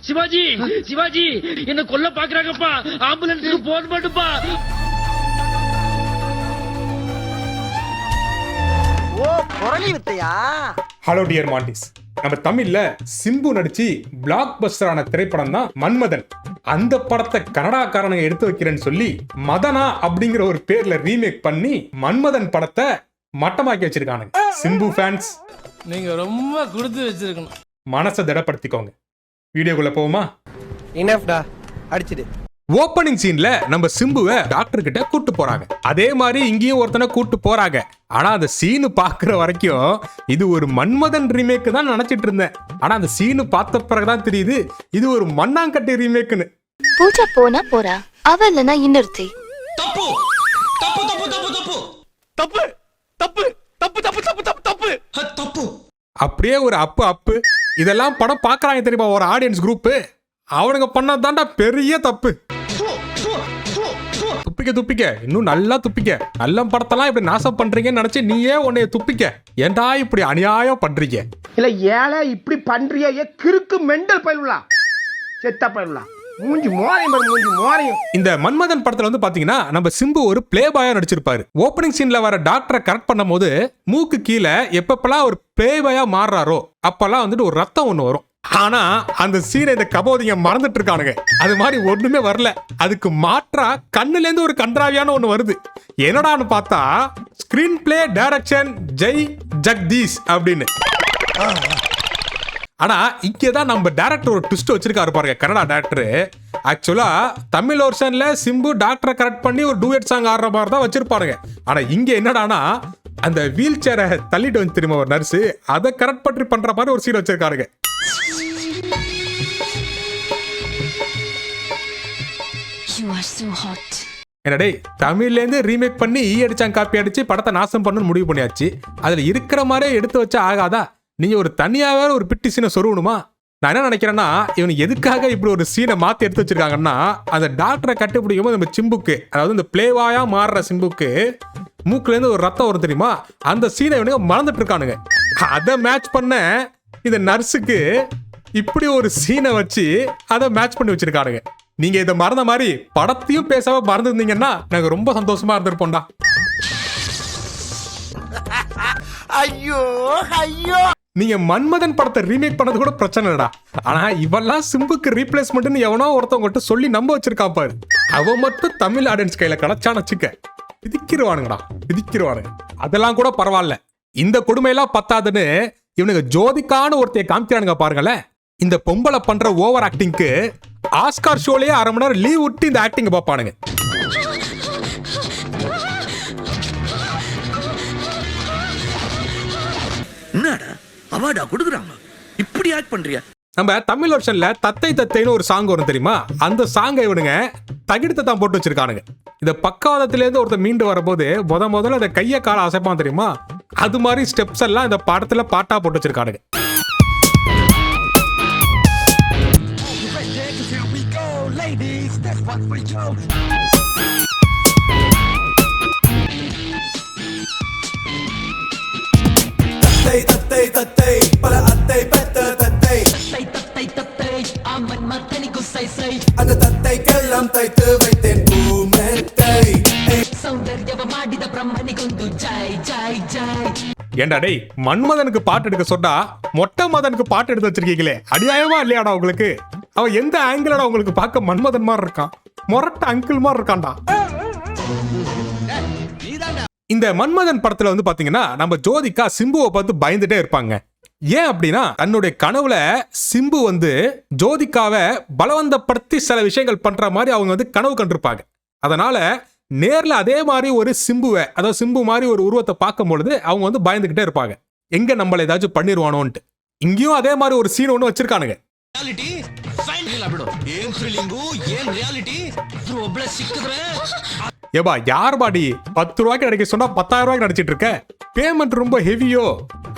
சிவாஜி சிவாஜி என்ன கொல்ல பாக்குறாங்கப்பா, ஆம்புலன்ஸுக்கு போன் பண்ணுப்பா. ஓ குரலி வித்தையா? ஹலோ டியர் மாண்டிஸ், நம்ம தமிழ்ல சிம்பு நடிச்சு பிளாக் பஸ்டரான திரைப்படம் தான் மன்மதன். அந்த படத்தை கனடாக்காரனுங்க எடுத்து வைக்கிறேன்னு சொல்லி மதனா அப்படிங்கிற ஒரு பேர்ல ரீமேக் பண்ணி மன்மதன் படத்தை மட்டமாக்கி வச்சிருக்கானுங்க. சிம்பு ஃபேன்ஸ் நீங்க ரொம்ப கொடுத்து வச்சிருக்கணும். மனசை திடப்படுத்திக்கோங்க. வீடியோக்குள்ள போவோமா? இனஃப்டா, அடிச்சிடு. ஓப்பனிங் சீன்ல நம்ம சிம்புவை டாக்டர் கிட்ட கூட்டு போறாங்க. அதே மாதிரி இங்கேயும் ஒருத்தனை கூட்டு போறாங்க. ஆனா அந்த சீனு பாக்குற வரைக்கும் இது ஒரு மன்மதன் ரீமேக் தான் நினைச்சிட்டு இருந்தேன். ஆனா அந்த சீனு பார்த்த பிறகுதான் தெரியுது இது ஒரு மண்ணாங்கட்டி ரீமேக்னு. பூஜா போனா போறா, அவ இல்லனா இன்னொருத்தி. தப்பு தப்பு தப்பு தப்பு தப்பு தப்பு தப்பு தப்பு தப்பு தப்பு தப்பு தப்பு. அப்படியே ஒரு அப்பு. இதெல்லாம் படம் பாக்குறாங்க தெரியுமா ஒரு ஆடியன்ஸ் குரூப். அவனுங்க பண்ணதாண்டா பெரிய தப்பு. துப்பிக்க இன்னும் நல்லா துப்பிக்க. நல்ல படத்தெல்லாம் இப்படி நாசம் பண்றீங்கன்னு நினைச்சு நீயே உன்னைய துப்பிக்க. ஏன்டா இப்படி அநியாயம் பண்றீங்க? இல்ல ஏழை இப்படி பண்றிய கிறுக்கு மெண்டல் பயிலாம் செத்த பயிலாம் மூஞ்சி மோரையும். இந்த மன்மதன் படத்துல வந்து பாத்தீங்கன்னா நம்ம சிம்பு ஒரு பிளே பாயா நடிச்சிருப்பாரு. ஓப்பனிங் சீன்ல வர டாக்டரை கரெக்ட் பண்ணும் போது மூக்கு கீழே எப்பப்பெல்லாம் ஒரு பிளே பாயா மாறுறாரோ அப்பெல்லாம் வந்துட்டு ஒரு ரத்தம் ஒண்ணு வரும். ஆனா அந்த சீனை இந்த கபோதிங்க மறந்துட்டு இருக்கானுங்க. அது மாதிரி ஒண்ணுமே வரல. அதுக்கு மாற்றா கண்ணுல இருந்து ஒரு கன்றாவியான ஒண்ணு வருது. என்னடான்னு பார்த்தா screenplay direction Jai Jagadish அப்படின்னு. ஆனா இங்கதான் நம்ம டைரக்டர் ஒரு ட்விஸ்ட் வச்சிருக்காரு பாருங்க. கன்னடா டைரக்டர் ஆக்சுவலா தமிழ் வெர்ஷன்ல சிம்பு டாக்டரை கரெக்ட் பண்ணி ஒரு டூயட் சாங் ஆடுற மாதிரி தான் வச்சிருப்பாருங்க. ஆனா இங்க என்னடானா அந்த வீல் சேரை தள்ளிட்டு வந்து தெரியுமா ஒரு நர்ஸ், அதை கரெக்ட் பண்ணி பண்ற மாதிரி ஒரு சீன் வச்சிருக்காருங்க. என்னடே தமிழ்ல இருந்து ரீமேக் பண்ணி அடிச்சாங்க காப்பி அடிச்சு படத்தை நாசம் பண்ணு முடிவு பண்ணியாச்சு. அதுல இருக்கிற மாதிரியே எடுத்து வச்சா ஆகாதா? நீங்க ஒரு தனியாவே ஒரு பிட்டி சீனை சொருவணுமா? நான் என்ன நினைக்கிறேன்னா இவனு எதுக்காக இப்படி ஒரு சீனை மாத்தி எடுத்து வச்சிருக்காங்கன்னா அந்த டாக்டரை கட்டுப்பிடிக்கும் போது நம்ம சிம்புக்கு, அதாவது இந்த பிளேவாயா மாறுற சிம்புக்கு மூக்குல இருந்து ஒரு ரத்தம் வரும் தெரியுமா, அந்த சீனை இவனுங்க மறந்துட்டு இருக்கானுங்க. அதை மேட்ச் பண்ண இந்த நர்ஸுக்கு இப்படி ஒரு சீனை வச்சு அதை மேட்ச் பண்ணி வச்சிருக்கானுங்க. நீங்க இதை மறந்த மாதிரி படத்தையும் பேசாம மறந்துருந்தீங்கன்னா நாங்க ரொம்ப சந்தோஷமா இருந்திருப்போம்டா. ஐயோ ஐயோ, நீங்க மன்மதன் படத்தை ரீமேக் பண்ணது கூட பிரச்சனை இல்லடா. ஆனா இவெல்லாம் சிம்புக்கு ரீப்ளேஸ்மெண்ட்னு எவனோ ஒருத்தவங்க சொல்லி நம்ப வச்சிருக்கான் பாரு. அவன் மட்டும் தமிழ் ஆடியன்ஸ் கையில கிடைச்சான்னு வச்சுக்க விதிக்கிருவானுங்க. அதெல்லாம் கூட பரவாயில்ல. இந்த கொடுமையெல்லாம் பத்தாதுன்னு இவனுங்க ஜோதிக்கான ஒருத்தைய காமிக்கிறானுங்க பாருங்களேன். இந்த பொம்பளை பண்ற ஓவர் ஆக்டிங்க்கு ஆஸ்கார் ஷோலயே 1/2 மணி நேரம் லீவ் விட்டு இந்த ஆக்டிங் பாப்பானுங்க. என்னடா அவார்டா கொடுக்குறாங்க, இப்படி ஆக்ட் பண்றியா? நம்ம தமிழ் வெர்ஷன்ல தத்தை தத்தைன்னு ஒரு சாங் வரும் தெரியுமா, அந்த சாங்கை இவனுங்க தகிடத்தை தான் போட்டு வச்சிருக்கானுங்க. இந்த பக்கவாதத்துல இருந்து ஒருத்தர் மீண்டு வரும்போது முதல்ல அந்த கைய கால அசைப்பான் தெரியுமா, அது மாதிரி ஸ்டெப்ஸ் எல்லாம் இந்த படத்துல பாட்டா போட்டு வச்சிருக்கானுங்க. தத்தை தத்தை பல அத்தை பெத்த தத்தை தத்தை தத்தை ஆமன் மத்தனி குசை சை அந்த தத்தைக்கெல்லாம் தைத்து வைத்தேன் பூமெத்தை சௌந்தர்யவ மாடித பிரம்மனி குந்து ஜாய் ஜாய் ஜாய். ஏண்டா டேய், மன்மதனுக்கு பாட்டு எடுக்க சொன்னா மொட்டை மதனுக்கு பாட்டு எடுத்து வச்சிருக்கீங்களே, அநியாயமா இல்லையாடா உங்களுக்கு? அவன் எந்த ஆங்கிளோட உங்களுக்கு பார்க்க மன்மதன் மாதிரி இருக்கான், மொரட்ட அங்கிள் மாதிரி இருக்கான்டா. இந்த மன்மதன் படத்துல வந்து பாத்தீங்கன்னா நம்ம ஜோதிகா சிம்புவை பார்த்து பயந்துட்டே இருப்பாங்க. ஏன் அப்படின்னா தன்னுடைய கனவுல சிம்பு வந்து ஜோதிகாவை பலவந்தப்படுத்தி சில விஷயங்கள் பண்ற மாதிரி அவங்க வந்து கனவு கண்டிருப்பாங்க. அதனால நேர்ல அதே மாதிரி ஒரு சிம்புவை, அதாவது சிம்பு மாதிரி ஒரு உருவத்தை பார்க்கும் பொழுது அவங்க வந்து பயந்துகிட்டே இருப்பாங்க, எங்க நம்மள ஏதாச்சும் பண்ணிடுவானோன்ட்டு. இங்கேயும் அதே மாதிரி ஒரு சீன் ஒன்று வச்சிருக்கானுங்க. ஏபா யார் பாடி 10 ரூபாய்க்கு நடிக்க சொன்னா 10,000 ரூபாய்க்கு நடிச்சிட்டு இருக்க? பேமெண்ட் ரொம்ப ஹெவியோ?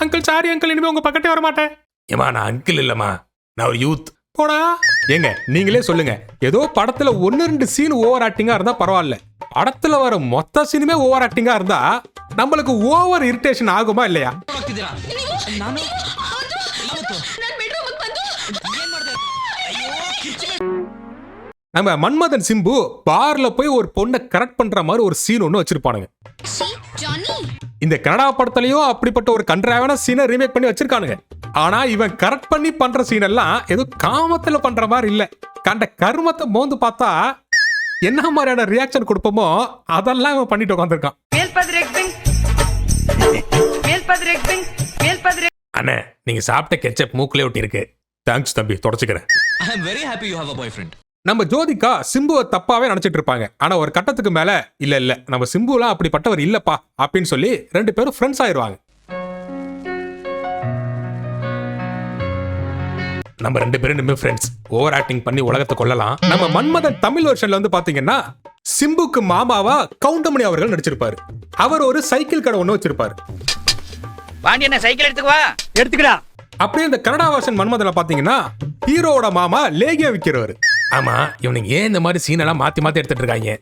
அங்கிள் சாரி அங்கிள், இனிமே உங்க பக்கத்தே வர மாட்டேன். ஏமா நான் அங்கிள் இல்லம்மா, நான் ஒரு யூத். போடா. ஏங்க நீங்களே சொல்லுங்க, ஏதோ படத்துல 1-2 சீன் ஓவர் ஆக்டிங்கா இருந்தா பரவாயில்ல, படத்துல வர மொத்த சீனுமே ஓவர் ஆக்டிங்கா இருந்தா நம்மளுக்கு ஓவர் இரிட்டேஷன் ஆகுமா இல்லையா? ಆಗ್ತಿದ್ದೀರಾ? ನಾನು ಯಾವತ್ತು? ಏನ್ ಮಾಡ್ದೆ? ಅಯ್ಯೋ ಕಿಚ್ಚು. நம்ம மன்மதன் சிம்பு பார்ல போய் ஒரு பொண்ணை கரெக்ட் பண்ற மாதிரி ஒரு சீன் ஒன்று வச்சிருப்பானுங்க. இந்த கனடா படத்துலயும் அப்படிப்பட்ட ஒரு கன்றாவான சீனை ரீமேக் பண்ணி வச்சிருக்கானுங்க. ஆனா இவன் கரெக்ட் பண்ணி பண்ற சீன் எல்லாம் ஏதோ காமத்துல பண்ற மாதிரி இல்ல. கண்ட கர்மத்தை மோந்து பார்த்தா என்ன மாதிரியான ரியாக்ஷன் கொடுப்போமோ அதெல்லாம் இவன் பண்ணிட்டு உட்காந்துருக்கான். அண்ணே நீங்க சாப்பிட்ட கெச்சப் மூக்குல ஒட்டி இருக்கு. தேங்க்ஸ் தம்பி, தொடச்சுக்கிறேன். I am very happy you have a boyfriend. நம்ம ஜோதிகா சிம்புவை தப்பாவே நினைச்சிட்டு இருப்பாங்க. ஆனா ஒரு கட்டத்துக்கு மேல இல்ல நம்ம சிம்புலாம் அப்படிப்பட்டவர் இல்லப்பா அப்படின்னு சொல்லி 2 பேரும் ஃப்ரெண்ட்ஸ் ஆயிருவாங்க. நம்ம 2 பேரும் இனிமே ஃப்ரெண்ட்ஸ். ஓவர் ஆக்டிங் பண்ணி உலகத்தை கொள்ளலாம். நம்ம மன்மதன் தமிழ் வெர்ஷன்ல வந்து பாத்தீங்கன்னா சிம்புக்கு மாமாவா கவுண்டமணி அவர்கள் நடிச்சிருப்பாரு. அவர் ஒரு சைக்கிள் கடை ஒண்ணு வச்சிருப்பாரு. பாண்டியண்ணா சைக்கிள் எடுத்துக்குவா. எடுத்துக்கடா. அப்படியே இந்த கனடா வெர்ஷன் மன்மதனை பாத்தீங்கன்னா ஹீரோட மாமா லேகியா விக்கிறவர். ஆமா, இவனுங்க ஏன் இந்த மாதிரி சீன் எல்லாம் மாத்தி எடுத்துட்டு இருக்காங்க?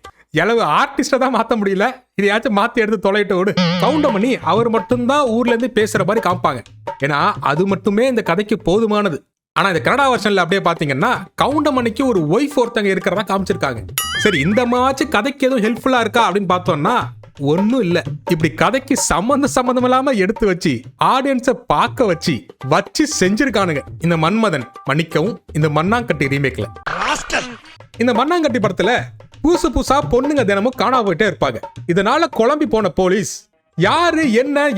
எளவு ஆர்டிஸ்ட தான் மாத்த முடியல, இதையாச்சும் மாத்தி எடுத்து தொலைட்டு விடு. கவுண்டமணி அவர் மட்டும்தான் ஊர்ல இருந்து பேசுற மாதிரி காமிப்பாங்க. ஏன்னா அது மட்டுமே இந்த கதைக்கு போதுமானது. ஆனா இந்த கனடா வெர்ஷன்ல அப்படியே பாத்தீங்கன்னா கவுண்டமணிக்கு ஒரு ஒய்ஃப் ஒருத்தங்க இருக்கிறதா காமிச்சிருக்காங்க. சரி, இந்த மாதிரி கதைக்கு எதுவும் ஹெல்ப்ஃபுல்லா இருக்கா அப்படின்னு பார்த்தோம்னா ஒன்னும் இல்ல. இப்படி கதைக்கு சம்பந்தம் இல்லாம எடுத்து வச்சு ஆடியன்ஸ பார்க்க வச்சு செஞ்சிருக்கானுங்க இந்த மன்மதன். மன்னிக்கவும், இந்த மண்ணாங்கட்டி ரீமேக்ல. இந்த மண்ணாங்கட்டி படத்துல புதுசா பொண்ணுங்க தினமும் காணாம போயிட்டே இருப்பாங்க. இதனால குழம்பி போன போலீஸ் யாரு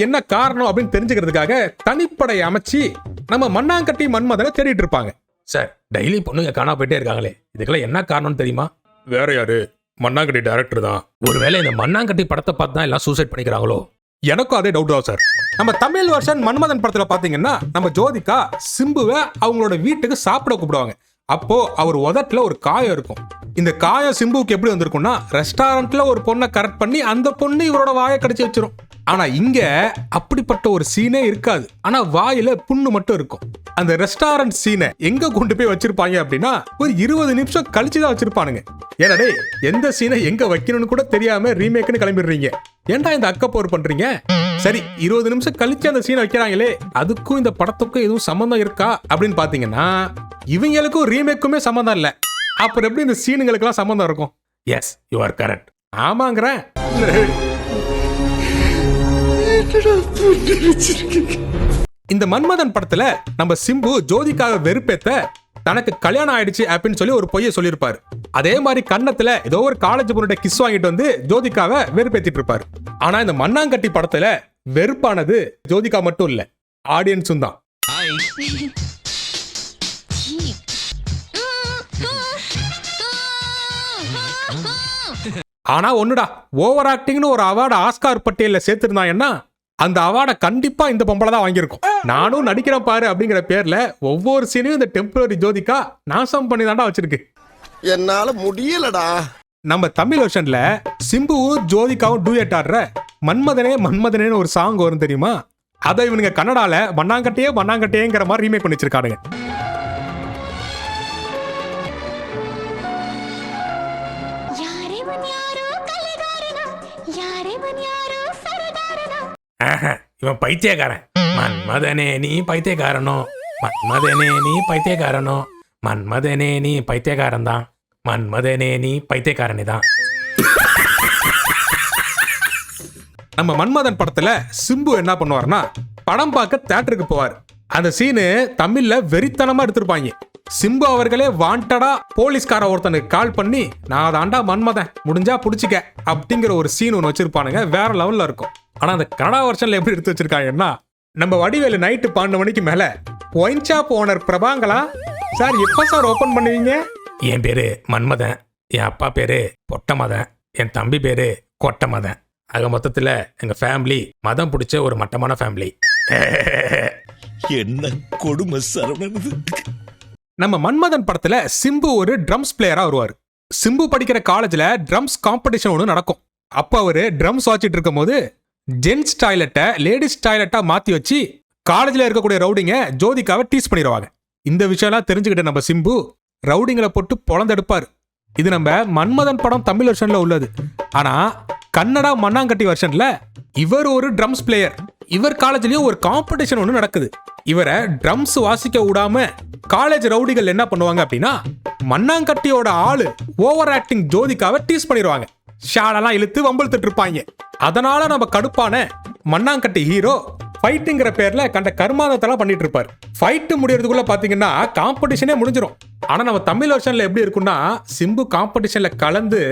என்ன காரணம் அப்படின்னு தெரிஞ்சுக்கிறதுக்காக தனிப்படை அமைச்சு நம்ம மண்ணாங்கட்டி மன்மதனை தேடிட்டு இருப்பாங்க. சார், டெய்லி பொண்ணுங்க காணாம போயிட்டே இருக்காங்களே, இதுக்கெல்லாம் என்ன காரணம்னு தெரியுமா? வேற யாரு? மண்ணாங்கட்டி டைரக்டர் தான். ஒருவேளை இந்த மண்ணாங்கட்டி படத்தை பார்த்து தான் எல்லாம் சூசைட் பண்ணிக்கிறாங்களோ? எனக்கும் அதே டவுட் தான் சார். நம்ம தமிழ் வெர்ஷன் மன்மதன் படத்துல பாத்தீங்கன்னா நம்ம ஜோதிகா சிம்புவை அவங்களோட வீட்டுக்கு சாப்பிட கூப்பிடுவாங்க. அப்போ அவர் உதட்டுல ஒரு காயம் இருக்கும். இந்த காயம் சிம்புவுக்கு எப்படி வந்திருக்கும்னா ரெஸ்டாரண்ட்ல ஒரு பொண்ணை கரெக்ட் பண்ணி அந்த பொண்ணு இவரோட வாயை கடிச்சு வச்சிரும். ஆனா இங்க அப்படிப்பட்ட ஒரு சீனே இருக்காது. ஆனா வாயில புண்ணு மட்டும் இருக்கும். அந்த ரெஸ்டாரண்ட் சீனை எங்க கொண்டு போய் வச்சிருப்பாங்க அப்படின்னா ஒரு 20 நிமிஷம் கழிச்சுதான் வச்சிருப்பானுங்க. ஏன்னா எந்த சீனை எங்க வைக்கணும்னு கூட தெரியாம ரீமேக்னு கிளம்பிடுறீங்க. ஏன்டா இந்த அக்கப்போர் பண்றீங்க? சரி, 20 நிமிஷம் கழிச்சு அந்த சீனை வைக்கிறாங்களே, அதுக்கும் இந்த படத்துக்கும் எதுவும் சம்பந்தம் இருக்கா அப்படின்னு பாத்தீங்கன்னா இவங்களுக்கும் ரீமேக்குமே சம்பந்தம் இல்ல. அப்புறம் எப்படி இந்த சீனுங்களுக்கெல்லாம் சம்பந்தம் இருக்கும்? Yes, you are correct. ஆமாங்கிறேன். இந்த மன்மதன் படத்துல நம்ம சிம்பு ஜோதிகாவை வெறுப்பேத்த தனக்கு கல்யாணம் ஆயிடுச்சு அப்படின்னு சொல்லி ஒரு பொய்யை சொல்லியிருப்பாரு. அதே மாதிரி கன்னத்துல ஏதோ ஒரு காலேஜ் பொண்ணுடைய கிஸ் வாங்கிட்டு வந்து ஜோதிகாவை வெறுப்பேத்திட்டு இருப்பாரு. ஆனா இந்த மண்ணாங்கட்டி படத்துல வெறுப்பானது ஜோதிகா மட்டும் இல்ல, ஆடியன்ஸும் தான். ஆனா ஒண்ணுடா, ஓவர் ஆக்டிங்னு ஒரு அவார்டு ஆஸ்கார் பட்டியல்ல சேர்த்திருந்தாங்கன்னா அந்த அவார்டை கண்டிப்பா இந்த பொம்பளை தான் வாங்கியிருக்கும். நானும் நடிக்கிறேன் பாரு அப்படிங்கிற பேர்ல ஒவ்வொரு சீனையும் இந்த டெம்பரரி ஜோதிகா நாசம் பண்ணி தாண்டா வச்சிருக்கு. என்னால முடியலடா. நம்ம தமிழ் வெர்ஷன்ல சிம்புவும் ஜோதிகாவும் டூயட் ஆடுற மன்மதனேன்னு ஒரு சாங் வரும் தெரியுமா? அதை இவனுங்க கன்னடால மண்ணாங்கட்டியேங்கிற மாதிரி ரீமேக் பண்ணி வச்சிருக்கானுங்க. இவன் பைத்தியக்காரன். மன்மதனே நீ பைத்தியக்காரனோ, மன்மதனே நீ பைத்தியக்காரனோ, மன்மதனே நீ பைத்தியக்காரன் தான், மன்மதனே நீ பைத்தியக்காரனே தான். நம்ம மன்மதன் படத்துல சிம்பு என்ன பண்ணுவார்னா படம் பார்க்க தியேட்டருக்கு போவார். அந்த சீனு தமிழ்ல வெறித்தனமா எடுத்திருப்பாங்க. சிம்பு அவர்களே வாண்டடா போலீஸ்கார ஒருத்தனுக்கு கால் பண்ணி நான் தாண்டா மன்மதன், முடிஞ்சா புடிச்சிக்க அப்படிங்கிற ஒரு சீன் ஒன்று வச்சிருப்பானுங்க. வேற லெவல்ல இருக்கும். ஆனா அந்த கனடா வெர்ஷன்ல எப்படி எடுத்து வச்சிருக்காங்கன்னா நம்ம வடிவேலு நைட்டு 12 மணிக்கு மேல ஒயின் ஷாப் ஓனர் பிரபாங்களா சார் எப்ப சார் ஓபன் பண்ணுவீங்க? என் பேரு மன்மதன், என் அப்பா பேரு பொட்டமதன், என் தம்பி பேரு கொட்டமதன். ஆக மொத்தத்துல எங்க ஃபேமிலி மதம் பிடிச்ச ஒரு மட்டமான ஃபேமிலி. என்ன கொடுமை சரவணன். நம்ம மன்மதன் படத்துல சிம்பு ஒரு ட்ரம்ஸ் பிளேயரா வருவார். சிம்பு படிக்கிற காலேஜ்ல ட்ரம்ஸ் காம்படிஷன் ஒன்று நடக்கும். அப்ப அவரு ட்ரம்ஸ் வாச்சிட்டு இருக்கும் போது ஜென்ஸ் டாய்லெட்டை லேடிஸ் டாய்லெட்டா மாத்தி வச்சு காலேஜ்ல இருக்கக்கூடிய ரவுடிங்க ஜோதிகாவை டீஸ் பண்ணிடுவாங்க. இந்த விஷயம்லாம் தெரிஞ்சுக்கிட்ட நம்ம சிம்பு ரவுடிங்களை போட்டு பொழந்தெடுப்பாரு. இது நம்ம மன்மதன் படம் தமிழ் வெர்ஷன்ல உள்ளது. ஆனா கன்னடா மண்ணாங்கட்டி வெர்ஷன்ல இவர் ஒரு ட்ரம்ஸ் பிளேயர். இவர் காலேஜ்லயும் ஒரு காம்படிஷன் ஒன்று நடக்குது. இவரை ட்ரம்ஸ் வாசிக்க விடாம காலேஜ் ரவுடிகள் என்ன பண்ணுவாங்க அப்படின்னா, மண்ணாங்கட்டியோட ஆளு ஓவர் ஆக்டிங் ஜோதிகாவை டீஸ் பண்ணிடுவாங்க. ஷாலெல்லாம் இழுத்து வம்பிழுத்துட்டு இருப்பாங்க. அதனால நம்ம கடுப்பான மண்ணாங்கட்டி ஹீரோ ஃபைட்டுங்கிற பேர்ல கண்ட கர்மாதத்தெல்லாம் பண்ணிட்டு இருப்பாரு. ஃபைட் முடியறதுக்குள்ள பாத்தீங்கன்னா காம்படிஷனே முடிஞ்சிடும். ஆனா நம்ம தமிழ் வெர்ஷன்ல எப்படி இருக்குன்னா, சிம்பு காம்படிஷன்ல கலந்து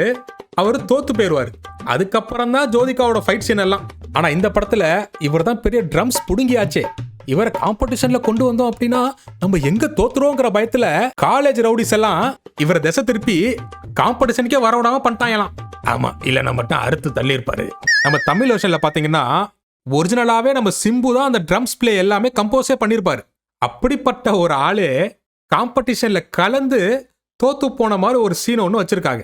அவர் தோத்து போயிருவாரு. அதுக்கப்புறம் தான் ஜோதிகாவோட ஃபைட் சீன் எல்லாம். ஆனா இந்த படத்துல இவர் தான் பெரிய ட்ரம்ஸ் புடுங்கியாச்சே. இவரை காம்படிஷன்ல கொண்டு வந்தோம் அப்படின்னா நம்ம எங்க தோத்துறோங்கிற பயத்துல காலேஜ் ரவுடிஸ் எல்லாம் இவரை திசை திருப்பி காம்படிஷனுக்கே வரவிடாம பண்ணிட்டாங்களாம். ஆமா, இல்ல மட்டும் அறுத்து தள்ளி இருப்பாரு. நம்ம தமிழ் வெர்ஷன்ல பாத்தீங்கன்னா ஒரிஜினலாவே நம்ம சிம்பு தான் அந்த ட்ரம்ஸ் பிளே எல்லாமே கம்போஸே பண்ணிருப்பாரு. அப்படிப்பட்ட ஒரு ஆளு காம்படிஷன்ல கலந்து தோத்து போன மாதிரி ஒரு சீன் ஒன்று வச்சிருக்காங்க.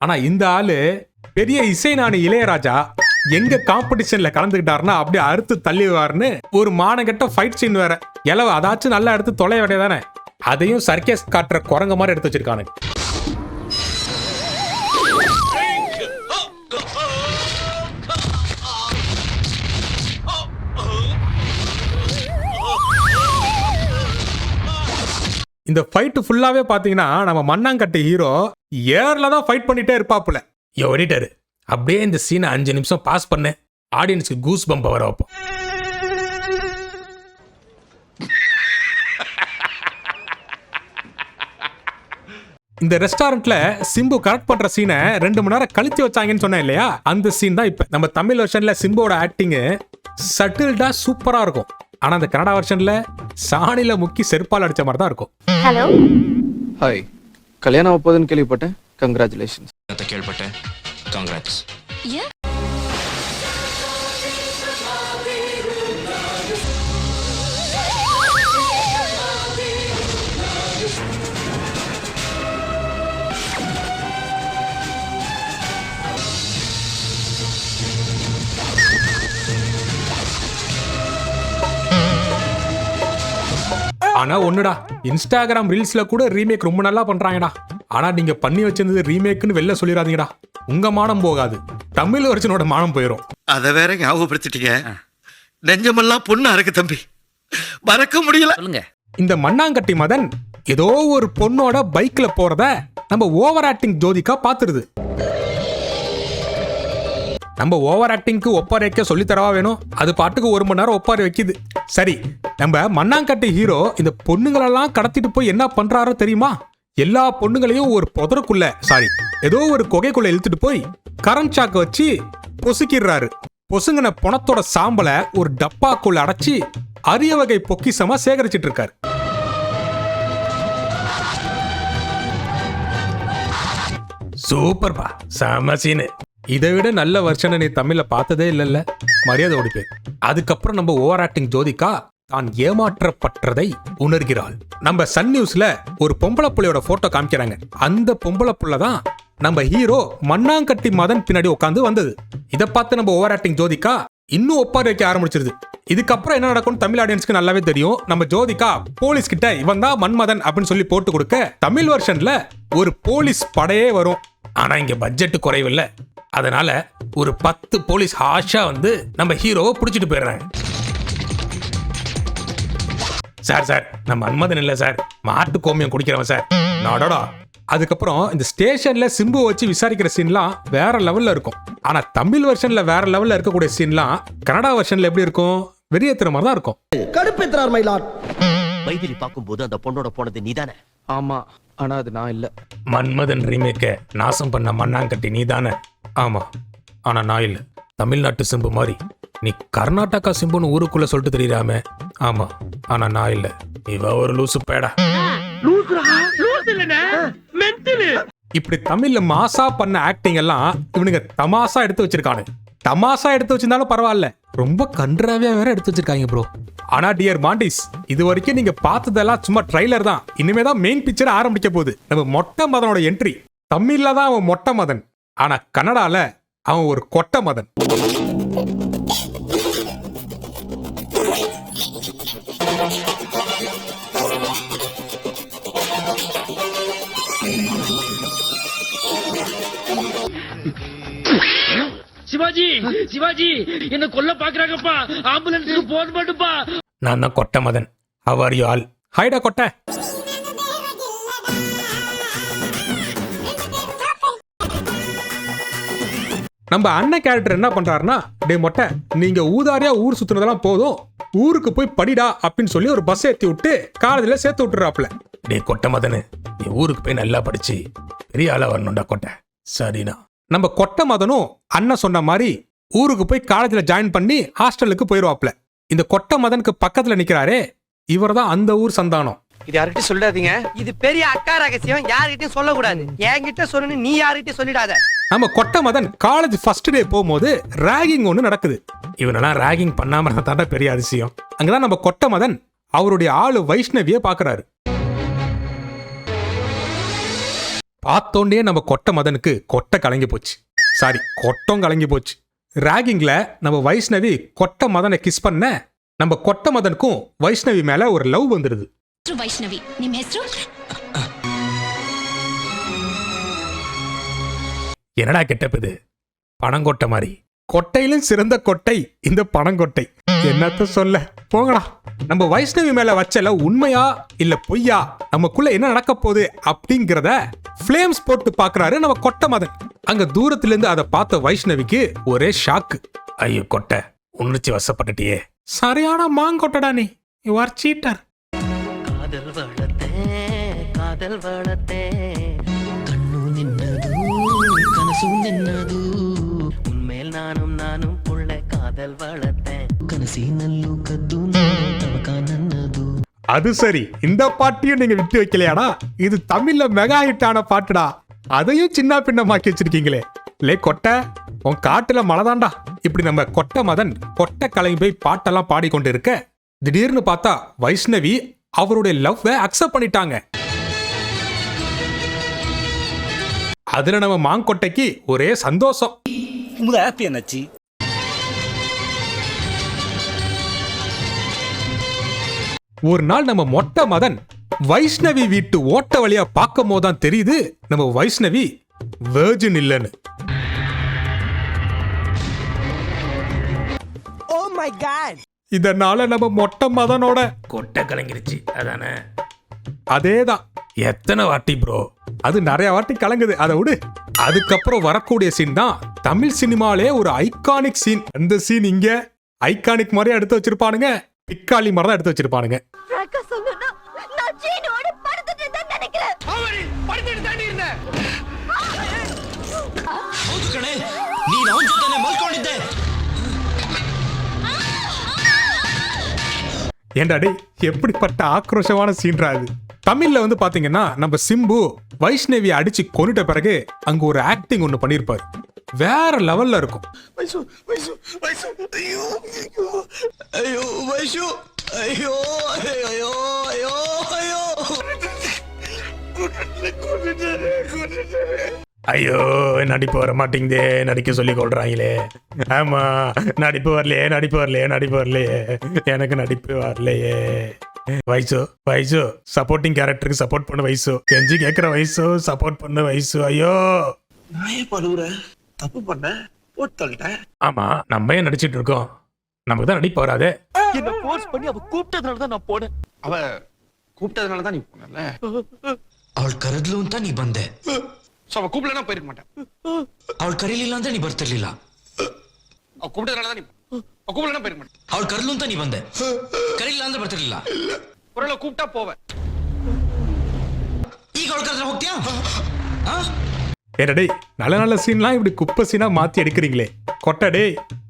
ஆனா இந்த ஆளு பெரிய இசைஞானி இளையராஜா எங்க காம்படிஷன்ல கலந்துக்கிட்டாருன்னா அப்படியே அறுத்து தள்ளிவாருன்னு ஒரு மானகெட்ட ஃபைட் சீன் வேற. எலவு அதாச்சும் நல்லா எடுத்து தொலைய வேண்டியதானே. அதையும் சர்க்கஸ் காட்டுற குரங்க மாதிரி எடுத்து வச்சிருக்கானு. இந்த ஃபைட் ஃபுல்லாவே பாத்தீங்கன்னா நம்ம மண்ணாங்கட்டி ஹீரோ ஏர்ல தான் ஃபைட் பண்ணிட்டே இருப்பாப்புல. எடிட்டர் அப்படியே இந்த சீனை 5 நிமிஷம் பாஸ் பண்ணு, ஆடியன்ஸ்க்கு கூஸ் பம்ப் வர வைப்போம். இந்த ரெஸ்டாரண்ட்ல சிம்பு கரெக்ட் பண்ற சீனை 2 மணி நேரம் கழிச்சு வச்சாங்கன்னு சொன்னேன் இல்லையா, அந்த சீன் தான் இப்ப. நம்ம தமிழ் வெர்ஷன்ல சிம்போட ஆக்டிங் சட்டில்டா சூப்பரா இருக்கும். ஆனா அந்த கன்னடா வெர்ஷன்ல சாணில முக்கி செருப்பால் அடிச்ச மாதிரி தான் இருக்கும். Hello, hi. கல்யாணம் ஆகப்போகுதுன்னு கேள்விப்பட்டேன். கங்க்ராச்சுலேஷன்ஸ். கேள்விப்பட்டேன். காங்கிராட்ஸ். ஆனா ஒண்ணுடா, இன்ஸ்டாகிராம் ரீல்ஸ்ல கூட ரீமேக் ரொம்ப நல்லா பண்றாங்கடா. ஆனா நீங்க பண்ணி வச்சிருந்தது ரீமேக்னு வெளில சொல்லிடாதீங்கடா. உங்க மானம் போகாது, தமிழ் வெர்ஷனோட மானம் போயிடும். அத வேற ஞாபகப்படுத்திட்டீங்க. நெஞ்சமெல்லாம் பொண்ணா இருக்கு தம்பி, மறக்க முடியல. சொல்லுங்க. இந்த மண்ணாங்கட்டி மதன் ஏதோ ஒரு பொண்ணோட பைக்ல போறத நம்ம ஓவர் ஆக்டிங் ஜோதிகா பாத்துருது. நம்ம ஓவர் ஆக்டிங்க்கு ஒப்பாரிக்க சொல்லித்தரவா வேணும்? அது பாட்டுக்கு 1 மணி நேரம் ஒப்பாரி வைக்குது. சரி, நம்ம மண்ணாங்கட்டி ஹீரோ இந்த பொண்ணுங்களெல்லாம் கடத்திட்டு போய் என்ன பண்றாரோ தெரியுமா? எல்லா பொண்ணுங்களையும் ஒரு புதருக்குள்ள ஏதோ ஒரு குகைக்குள்ள இழுத்துட்டு போய் கரண்ட் சாக்க வச்சு பொசுக்கிடுறாரு. பொசுங்கின பணத்தோட சாம்பலை ஒரு டப்பாக்குள்ள அடைச்சி அரிய வகை பொக்கிசமா சேகரிச்சிட்டு இருக்காரு. சூப்பர்பா, செம சீனு. இதை விட நல்ல வெர்ஷனை நீ தமிழ்ல பார்த்ததே இல்லைல்ல, மரியாதை ஓடி போய். அதுக்கப்புறம் நம்ம ஓவர் ஆக்டிங் ஜோதிகா தான் ஏமாற்றப்பட்டதை உணர்கிறாள். நம்ம சன் நியூஸ்ல ஒரு பொம்பளை புள்ளையோட போட்டோ காமிக்கிறாங்க. அந்த பொம்பளை புள்ள தான் நம்ம ஹீரோ மண்ணாங்கட்டி மதன் பின்னாடி உட்காந்து வந்தது. இதை பார்த்து நம்ம ஓவர் ஆக்டிங் ஜோதிகா இன்னும் ஒப்பாரி வைக்க ஆரம்பிச்சிருது. இதுக்கப்புறம் என்ன நடக்கும் தமிழ் ஆடியன்ஸ்க்கு நல்லாவே தெரியும். நம்ம ஜோதிகா போலீஸ் கிட்ட இவன் தான் மன்மதன் அப்படின்னு சொல்லி போட்டு கொடுக்க தமிழ் வெர்ஷன்ல ஒரு போலீஸ் படையே வரும். ஆனா இங்க பட்ஜெட் குறைவில்ல, அதனால ஒரு 10 போலீஸ் ஹாஷா வந்து நம்ம ஹீரோவை பிடிச்சிட்டு போயிடுறாங்க. சார் நம்ம மன்மதன் இல்ல சார், மாட்டு கோமியம் குடிக்கிறவன் சார், நாடோடா. அதுக்கப்புறம் இந்த ஸ்டேஷன்ல சிம்பு வச்சு விசாரிக்கிற சீன்லாம் வேற லெவல்ல இருக்கும். ஆனா தமிழ் வெர்ஷன்ல வேற லெவல்ல இருக்கக்கூடிய சீன்லாம் கன்னடா வெர்ஷன்ல எப்படி இருக்கும்? வெறியேத்துற மாதிரி தான் இருக்கும். கடுப்பேத்துறார் மயிலாட். வைத்திரி பார்க்கும்போது அந்த பொண்ணோட போனது நீதானே? ஆமா, ஆனா அது நான் இல்ல. மன்மதன் ரீமேக்க நாசம் பண்ண மண்ணாங்கட்டி நீதானே? ஆமா, ஆனா நான் இல்ல. தமிழ்நாட்டு சிம்பு மாதிரி நீ கர்நாடகா சிம்புன்னு ஊருக்குள்ள சொல்லிட்டு தெரியாம. ஆமா, ஆனா நான் இல்ல. இவ ஒரு லூசு பேடா. இப்படி தமிழ்ல மாசா பண்ண ஆக்டிங் எல்லாம் இவனுங்க தமாசா எடுத்து வச்சிருக்கானு. தமாசா எடுத்து வச்சிருந்தாலும் பரவாயில்ல, ரொம்ப கன்றாவியா வேற எடுத்து வச்சிருக்காங்க ப்ரோ. ஆனா டியர் மாண்டிஸ், இது வரைக்கும் நீங்க பார்த்ததெல்லாம் சும்மா ட்ரைலர் தான். இனிமே தான் மெயின் பிக்சர் ஆரம்பிக்க போகுது. நம்ம மொட்டை மதனோட என்ட்ரி. தமிழ்ல தான் அவன் மொட்டை மதன், ஆனா கன்னடால அவன் ஒரு கொட்டை மதன். சிவாஜி சிவாஜி என்ன கொல்ல பாக்குறாங்கப்பா, ஆம்புலன்ஸுக்கு போன் பண்ணுப்பா. நான் தான் கொட்டை Madan. How are you all? ஹைடா கொட்டை. நம்ம அண்ணன் கேரக்டர் என்ன பண்றாருன்னா, டே மொட்டை நீங்க ஊதாரியா ஊர் சுத்துனதெல்லாம் போதும், ஊருக்கு போய் படிடா அப்படின்னு சொல்லி ஒரு பஸ் ஏத்தி விட்டு காலேஜ்ல சேர்த்து விட்டுறாப்ல. டே கொட்டை மதனு, நீ ஊருக்கு போய் நல்லா படிச்சு பெரிய ஆளா வரணும்டா கொட்டை. சரிண்ணா. நம்ம கொட்டை மதனும் அண்ணன் சொன்ன மாதிரி ஊருக்கு போய் காலேஜ்ல ஜாயின் பண்ணி ஹாஸ்டலுக்கு போயிருவாப்ல. இந்த கொட்டை மதனுக்கு பக்கத்துல நிக்கிறாரே, இவர் தான் அந்த ஊர் சந்தானம். இது யார்கிட்டயும் சொல்லாதீங்க. இது பெரிய அக்கா ரகசியம், யார்கிட்டயும் சொல்லக்கூடாது. என்கிட்ட சொல்லணும், நீ யார்கிட்டயும் சொல்லிடாத. நம்ம கொட்டை மதன் காலேஜ் ஃபர்ஸ்ட் டே போகும்போது ராகிங் ஒன்று நடக்குது. இவனெல்லாம் ராகிங் பண்ணாம தாண்டா பெரிய அதிசயம். அங்கதான் நம்ம கொட்டை மதன் அவருடைய ஆளு வைஷ்ணவியை பாக்குறாரு. பார்த்தோண்டே நம்ம கொட்டை மதனுக்கு கொட்டை கலங்கி போச்சு. சாரி, கொட்டம் கலங்கி போச்சு. ராகிங்ல நம்ம வைஷ்ணவி கொட்டை மதனை கிஸ் பண்ண நம்ம கொட்டை மதனுக்கும் வைஷ்ணவி மேல ஒரு லவ் வந்துடுது. ವೈಷ್ಣವಿ ನಿಮ್ಮ ಹೆಸರು? என்னடா கெட்டப்பது, பணங்கொட்டை மாதிரி. கொட்டையிலும் சிறந்த கொட்டை இந்த பணங்கொட்டை. என்னத்த சொல்ல, போங்கடா. நம்ம வைஷ்ணவி மேல வச்சல உண்மையா இல்ல பொய்யா, நமக்குள்ள என்ன நடக்க போகுது அப்படிங்கறத ஃபிளேம்ஸ் போட்டு பாக்குறாரு நம்ம கொட்டை மதன். அங்க தூரத்துல இருந்து அதை பார்த்த வைஷ்ணவிக்கு ஒரே ஷாக்கு. ஐயோ கொட்டை, உணர்ச்சி வசப்பட்டுட்டியே. சரியான மாங்கொட்டடா நீ, யூ ஆர் சீட்டர். காதல் வளத்தே கண்ணு நின்னது கனசு நின்னது உன்மேல் நானும் புள்ள காதல் வளத்தேன் கனசினல்லு கದ್ದು தவಕ ನನ್ನದು. அது சரி, இந்த பாட்டையும் நீங்க விட்டு வைக்கலையாடா? இது தமிழ்ல மெகா ஹிட்டான பாட்டுடா, அதையும் சின்ன பின்னமாக்கி வச்சிருக்கீங்களே. லே கொட்டை, உன் காட்டுல மழைதாண்டா. இப்படி நம்ம கொட்டை மதன் கொட்டை கலங்கி போய் பாட்டெல்லாம் பாடிக்கொண்டு இருக்க, திடீர்னு பார்த்தா வைஷ்ணவி அவருடைய லவ்வை அக்செப்ட் பண்ணிட்டாங்க. அதுல நம்ம மாங்கொட்டைக்கு ஒரே சந்தோஷம். ஒரு நாள் நம்ம மொட்டை மதன் வைஷ்ணவி வீட்டு ஓட்ட வழியா பார்க்கும் போதுதான் தெரியுது நம்ம வைஷ்ணவி வெர்ஜின் இல்லைன்னு. இதனால நம்ம மொட்டை மதனோட கொட்டை கலங்கிருச்சு. அதானே? அதேதான். எத்தனை வாட்டி ப்ரோ, அது நிறைய வாட்டி கலங்குது, அதை விடு. அதுக்கப்புறம் வரக்கூடிய சீன் தான் தமிழ் சினிமாலே ஒரு ஐகானிக் சீன். அந்த சீன் இங்க ஐகானிக் மாதிரி எடுத்து வச்சிருப்பானுங்க, பிக்காளி மாதிரி தான் எடுத்து வச்சிருப்பானுங்க. ஏண்டாடி, எப்படிப்பட்ட ஆக்ரோஷமான சீன்றா இது. தமிழ்ல வந்து பாத்தீங்கன்னா நம்ம சிம்பு வைஷ்ணவி அடிச்சு கொன்னுட்ட பிறகு அங்க ஒரு ஆக்டிங் ஒண்ணு பண்ணிருப்பாரு, வேற லெவல்ல இருக்கும். வைசு வைசு வைசு ஐயோ ஐயோ வைசு ஐயோ ஐயோ ஐயோ ஐயோ ஐயோ நடிப்பு வர மாட்டேங்குதே, நடிக்க சொல்லி கொள்றாங்களே. ஆமா, நடிப்பு வரலையே, எனக்கு நடிப்பு வரலையே. வயசு வயசு சப்போர்ட்டிங் கேரக்டருக்கு சப்போர்ட் பண்ண வயசு, கெஞ்சி கேட்கிற வயசு, சப்போர்ட் பண்ண வயசு. ஐயோ நான் பண்ணுற தப்பு பண்ண போட்டேன். ஆமா, நம்ம ஏன் நடிச்சிட்டு இருக்கோம், நமக்கு தான் நடிப்பு வராதே. என்ன ஃபோர்ஸ் பண்ணி அவ கூப்பிட்டதுனால தான் நான் போனேன். அவ கூப்பிட்டதுனால தான் நீ போனல. ಅವಳು ಕರೆದ್ಲು ಅಂತ ನೀ ಬಂದೆ. சோ அவ கூப்பிடலனா போயிருக்க மாட்டேன். ಅವಳು ಕರೀಲಿಲ್ಲ ಅಂದ್ರೆ ನೀ ಬರ್ತಿರ್ಲಿಲ್ಲ. அவ கூப்பிட்டதுனால தான் நீ அவ கூப்பிடலனா போயிருக்க மாட்டேன். ಅವಳು ಕರೆದ್ಲು ಅಂತ ನೀ ಬಂದೆ, ಕರೀಲಿಲ್ಲ ಅಂದ್ರೆ ಬರ್ತಿರ್ಲಿಲ್ಲ. ஒருவேளை கூப்பிட்டா போவேன். ಈಗ ಅವಳು ಕರೆದ್ರೆ ಹೋಗ್ತೀಯಾ? ஏடா நல்ல நல்ல சீன்லாம் இப்படி குப்பை சீனா மாத்தி எடுக்கிறீங்களே. கொட்டடே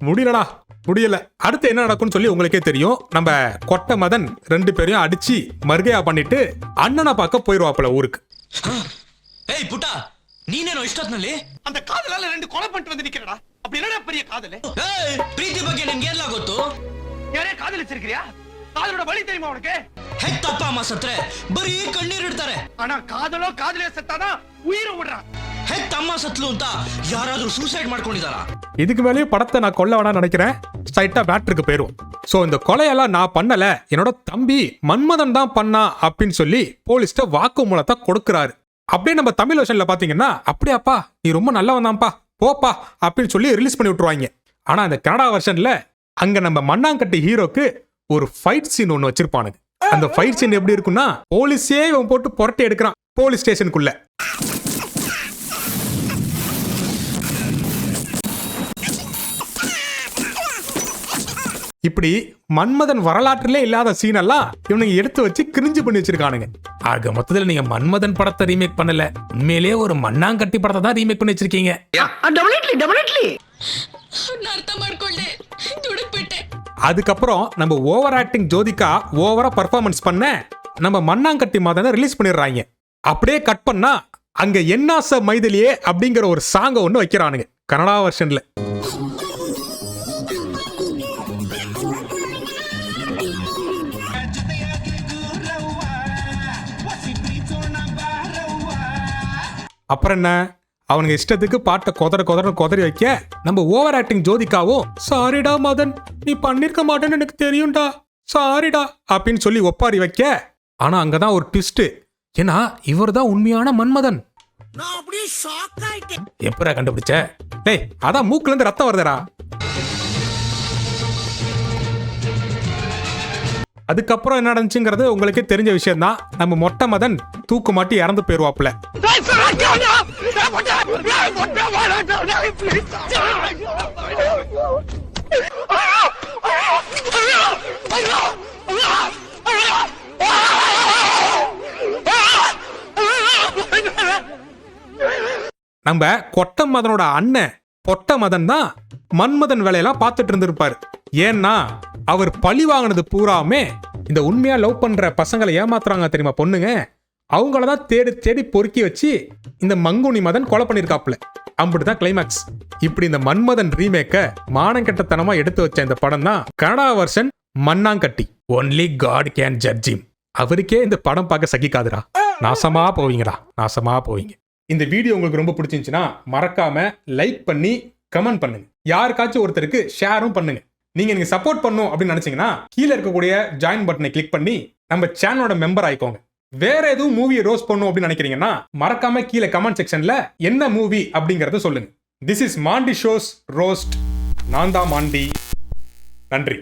முடியலடா, முடியல. அடுத்து என்ன நடக்கும்னு சொல்லி உங்களுக்கே தெரியும். நம்ம கொட்டை மதன் 2 பேரையும் அடிச்சு மர்கையா பண்ணிட்டு அண்ணனை பார்க்க போயிருவாப்புல ஊருக்கு. ஏய் புட்டா, ನೀನೇನೋ ಇಷ್ಟೊತ್ನಲ್ಲಿ அந்த காதலால 2 கொலை பண்ணிட்டு வந்து நிக்கிறடா. அப்படி என்னடா பெரிய காதல்? ಏಯ್ ಪ್ರೀತಿ ಬಗ್ಗೆ ನಿಮಗೆ ಎಲ್ಲ ಗೊತ್ತು? யாரே காதலிச்சிருக்கியா? காதலோட வலி தெரியுமா உனக்கு? ಹೆತ್ತಪ್ಪ ಅಮ್ಮ ಸತ್ರೆ ಬರೀ ಕಣ್ಣೀರು ಇಡ್ತಾರೆ. ஆனா காதலோ காதலியோ செத்தானா உயிரை விடுறான். ಹೆತ್ತಮ್ಮ ಸತ್ಲು ಅಂತ ಯಾರಾದ್ರೂ ಸೂಸೈಡ್ ಮಾಡ್ಕೊಂಡಿದಾರಾ? இதுக்கு மேலேயும் படத்தை நான் கொல்ல வேணாம்னு நினைக்கிறேன். ஸ்ட்ரைட்டா பேட்டருக்கு போயிரும். சோ இந்த கொலையெல்லாம் நான் பண்ணல, என்னோட தம்பி மன்மதன் தான் பண்ணா அப்படின்னு சொல்லி போலீஸ்ட வாக்குமூலத்தை கொடுக்கிறாரு. அப்படியே நம்ம தமிழ் வெர்ஷன்ல பாத்தீங்கன்னா அப்படியாப்பா நீ ரொம்ப நல்லவன் தான்ப்பா போப்பா அப்படின்னு சொல்லி ரிலீஸ் பண்ணி விட்டுருவாங்க. ஆனா அந்த கனடா வெர்ஷன்ல அங்க நம்ம மண்ணாங்கட்டி ஹீரோக்கு ஒரு ஃபைட் சீன் ஒன்னு வச்சிருப்பானுங்க. அந்த ஃபைட் சீன் எப்படி இருக்குன்னா, போலீஸே இவன் போட்டு புரட்டி எடுக்கிறான் போலீஸ் ஸ்டேஷனுக்குள்ள. இப்படி மன்மதன் வரலாற்றிலே இல்லாத சீன் எல்லாம் இவனுங்க எடுத்து வச்சு கிரிஞ்சு பண்ணி வச்சிருக்கானுங்க. ஆக மொத்தத்துல நீங்க மன்மதன் படத்தை ரீமேக் பண்ணல, உண்மையிலேயே ஒரு மண்ணாங்கட்டி படத்தை தான் ரீமேக் பண்ணி வச்சிருக்கீங்க. அதுக்கப்புறம் நம்ம ஓவர் ஆக்டிங் ஜோதிகா ஓவரா பர்ஃபார்மன்ஸ் பண்ண நம்ம மண்ணாங்கட்டி மதனை ரிலீஸ் பண்ணிடுறாங்க. அப்படியே கட் பண்ணா அங்க என்னாச மைதிலியே அப்படிங்கிற ஒரு சாங்க ஒண்ணு வைக்கிறானுங்க கனடா வெர்ஷன்ல. அப்புறம் என்ன, அவனுங்க இஷ்டத்துக்கு பாட்டை கொதறி வைக்க நம்ம ஓவர் ஆக்டிங் ஜோதிகாவும் சாரிடா மதன் நீ பண்ணிருக்க மாட்டேன்னு எனக்கு தெரியும்டா சாரிடா அப்படின்னு சொல்லி ஒப்பாரி வைக்க. ஆனா அங்கதான் ஒரு ட்விஸ்ட். ஏன்னா இவர் தான் உண்மையான மன்மதன். எப்படா கண்டுபிடிச்ச? டேய் அதான் மூக்குல இருந்து ரத்தம் வருதடா. அதுக்கப்புறம் என்ன நடந்துச்சுங்கிறது உங்களுக்கே தெரிஞ்ச விஷயம் தான். நம்ம மொட்டை மதன் தூக்கு மாட்டி இறந்து போயிருவாப்புல. நம்ம கொட்ட மதனோட அண்ணன் பொட்ட மதன் தான் மன்மதன் வேலையெல்லாம் பார்த்துட்டு இருந்திருப்பாரு. ஏன்னா அவர் பழி வாங்கினது பூராமே இந்த உண்மையா லவ் பண்ற பசங்களை ஏமாத்துறாங்க தெரியுமா பொண்ணுங்க, அவங்களதான் தேடி தேடி பொறுக்கி வச்சு இந்த மங்குனி மதன் கொலை பண்ணிருக்காப்ல. அப்படிதான் கிளைமேக்ஸ். இப்படி இந்த மன்மதன் ரீமேக்க மானங்கெட்டத்தனமா எடுத்து வச்ச இந்த படம் தான் கனடா வெர்ஷன் மண்ணாங்கட்டி. Only God can judge him. அவருக்கே இந்த படம் பார்க்க சகிக்காதுடா. நாசமா போவீங்கடா, நாசமா போவீங்க. இந்த வீடியோ உங்களுக்கு ரொம்ப பிடிச்சிருந்துச்சுன்னா மறக்காம லைக் பண்ணி கமெண்ட் பண்ணுங்க. யாருக்காச்சும் ஒருத்தருக்கு ஷேரும் பண்ணுங்க. நீங்க சப்போர்ட் பண்ணும் அப்படின்னு நினைச்சீங்கன்னா கீழே இருக்கக்கூடிய ஜாயின் பட்டனை கிளிக் பண்ணி நம்ம சேனலோட மெம்பர் ஆயிக்கோங்க. வேற எதுவும் மூவியை ரோஸ்ட் பண்ணும் அப்படின்னு நினைக்கிறீங்கன்னா மறக்காம கீழே கமெண்ட் செக்ஷன்ல என்ன மூவி அப்படிங்கறத சொல்லுங்க. This is Mandy shows roast. நான் தான் மாண்டி. நன்றி.